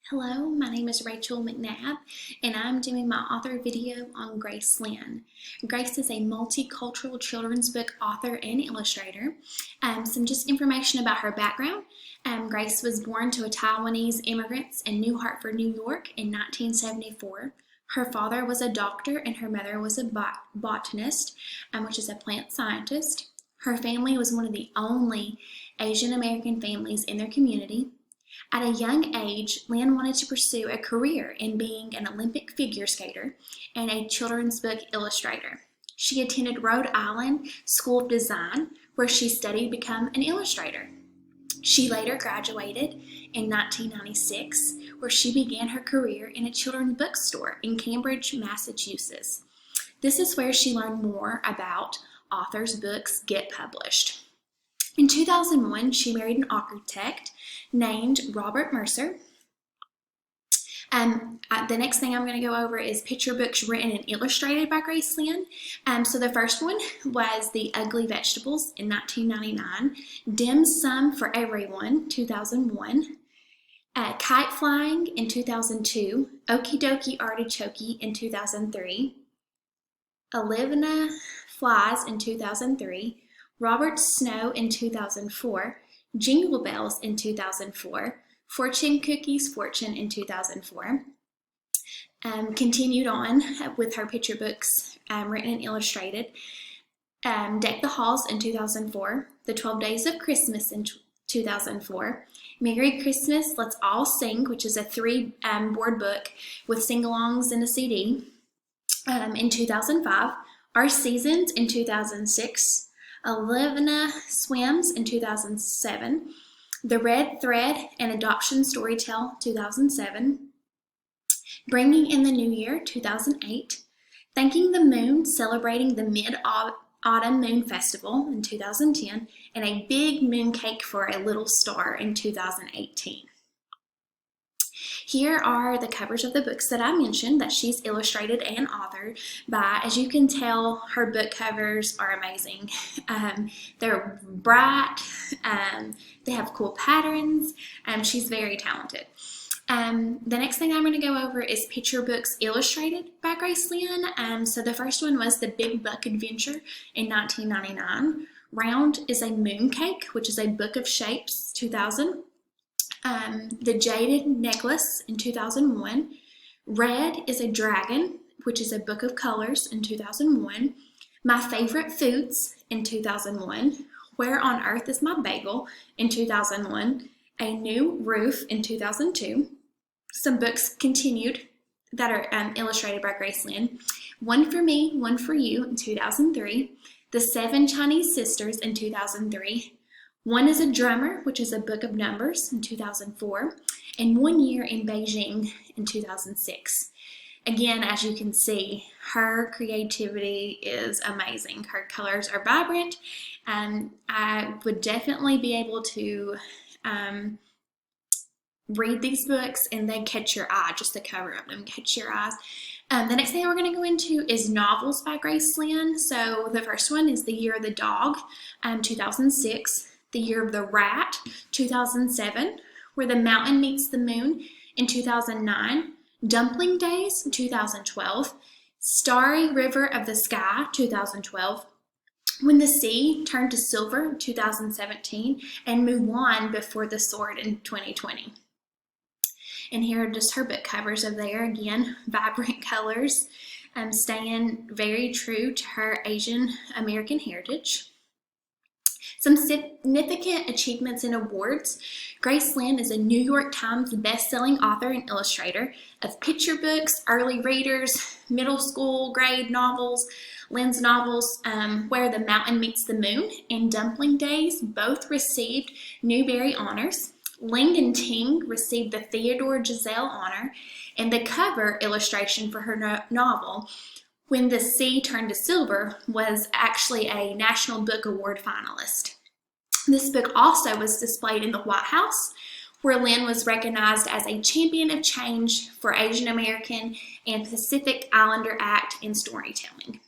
Hello, my name is Rachel McNabb, and I'm doing my author video on Grace Lynn. Grace is a multicultural children's book author and illustrator. Some just information about her background. Grace was born to a Taiwanese immigrants in New Hartford, New York in 1974. Her father was a doctor and her mother was a botanist, which is a plant scientist. Her family was one of the only Asian American families in their community. At a young age, Lynn wanted to pursue a career in being an Olympic figure skater and a children's book illustrator. She attended Rhode Island School of Design, where she studied to become an illustrator. She later graduated in 1996, where she began her career in a children's bookstore in Cambridge, Massachusetts. This is where she learned more about authors' books get published. In 2001, she married an architect named Robert Mercer. The next thing I'm going to go over is picture books written and illustrated by Grace Lynn. So the first one was The Ugly Vegetables in 1999, Dim Sum for Everyone, 2001, Kite Flying in 2002, Okie Dokie Artichoke in 2003, Olivina Flies in 2003, Robert Snow in 2004, Jingle Bells in 2004, Fortune Cookies Fortune in 2004. Continued on with her picture books written and illustrated. Deck the Halls in 2004, The 12 Days of Christmas in 2004, Merry Christmas, Let's All Sing, which is a board book with sing-alongs and a CD, in 2005, Our Seasons in 2006, Olivina Swims in 2007, The Red Thread and Adoption Storytell 2007, Bringing in the New Year 2008, Thanking the Moon, Celebrating the Mid-Autumn Moon Festival in 2010, and A Big Mooncake for a Little Star in 2018. Here are the covers of the books that I mentioned that she's illustrated and authored by. As you can tell, her book covers are amazing. They're bright, they have cool patterns, she's very talented. The next thing I'm going to go over is picture books illustrated by Grace Lynn. So the first one was The Big Buck Adventure in 1999. Round is a Mooncake, which is a book of shapes, 2000. The Jaded Necklace in 2001, Red is a Dragon, which is a book of colors in 2001, My Favorite Foods in 2001, Where on Earth is My Bagel in 2001, A New Roof in 2002. Some books continued that are illustrated by Grace Lynn, One for Me, One for You in 2003, The Seven Chinese Sisters in 2003, One is a Drummer, which is a book of numbers in 2004, and 1 Year in Beijing in 2006. Again, as you can see, her creativity is amazing. Her colors are vibrant, and I would definitely be able to read these books and they catch your eye, just the cover of them catch your eyes. The next thing we're going to go into is novels by Grace Lynn. So the first one is The Year of the Dog, 2006. The Year of the Rat, 2007, Where the Mountain Meets the Moon in 2009, Dumpling Days, 2012, Starry River of the Sky, 2012, When the Sea Turned to Silver, 2017, and Mulan Before the Sword in 2020. And here are just her book covers of there. Again, vibrant colors, staying very true to her Asian American heritage. Some significant achievements and awards. Grace Lynn is a New York Times best-selling author and illustrator of picture books, early readers, middle school grade novels. Lynn's novels, Where the Mountain Meets the Moon and Dumpling Days, both received Newbery honors. Ling and Ting received the Theodore Giselle honor, and the cover illustration for her novel, When the Sea Turned to Silver, was actually a National Book Award finalist. This book also was displayed in the White House, where Lynn was recognized as a champion of change for Asian American and Pacific Islander act in storytelling.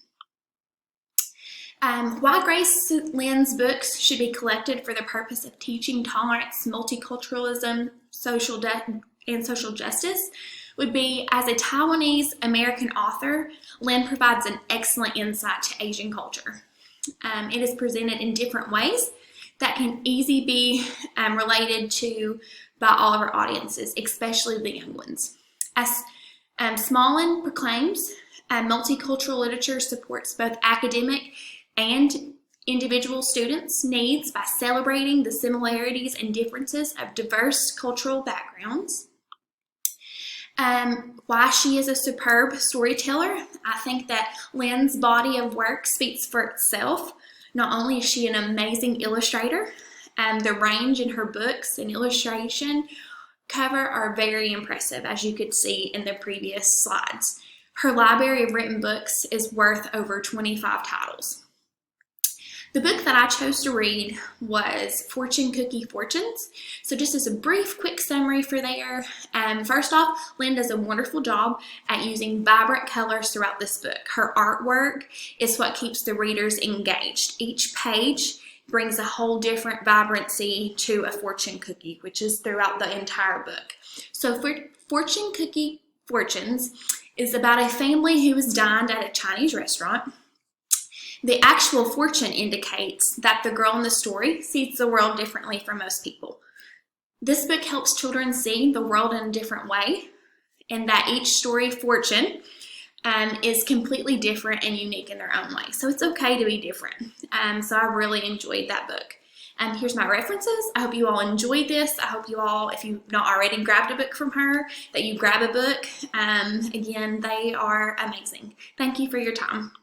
Why Grace Lynn's books should be collected for the purpose of teaching tolerance, multiculturalism, social and social justice would be, as a Taiwanese American author, Lynn provides an excellent insight to Asian culture. It is presented in different ways that can easily be related to by all of our audiences, especially the young ones. As Smallin proclaims, multicultural literature supports both academic and individual students' needs by celebrating the similarities and differences of diverse cultural backgrounds. Why she is a superb storyteller, I think that Lynn's body of work speaks for itself. Not only is she an amazing illustrator, the range in her books and illustration cover are very impressive, as you could see in the previous slides. Her library of written books is worth over 25 titles. The book that I chose to read was Fortune Cookie Fortunes. So just as a brief, quick summary for there. First off, Lynn does a wonderful job at using vibrant colors throughout this book. Her artwork is what keeps the readers engaged. Each page brings a whole different vibrancy to a fortune cookie, which is throughout the entire book. So Fortune Cookie Fortunes is about a family who has dined at a Chinese restaurant. The actual fortune indicates that the girl in the story sees the world differently from most people. This book helps children see the world in a different way, and that each story fortune is completely different and unique in their own way. So it's okay to be different. So I really enjoyed that book. Here's my references. I hope you all enjoyed this. I hope you all, if you've not already grabbed a book from her, that you grab a book. Again, they are amazing. Thank you for your time.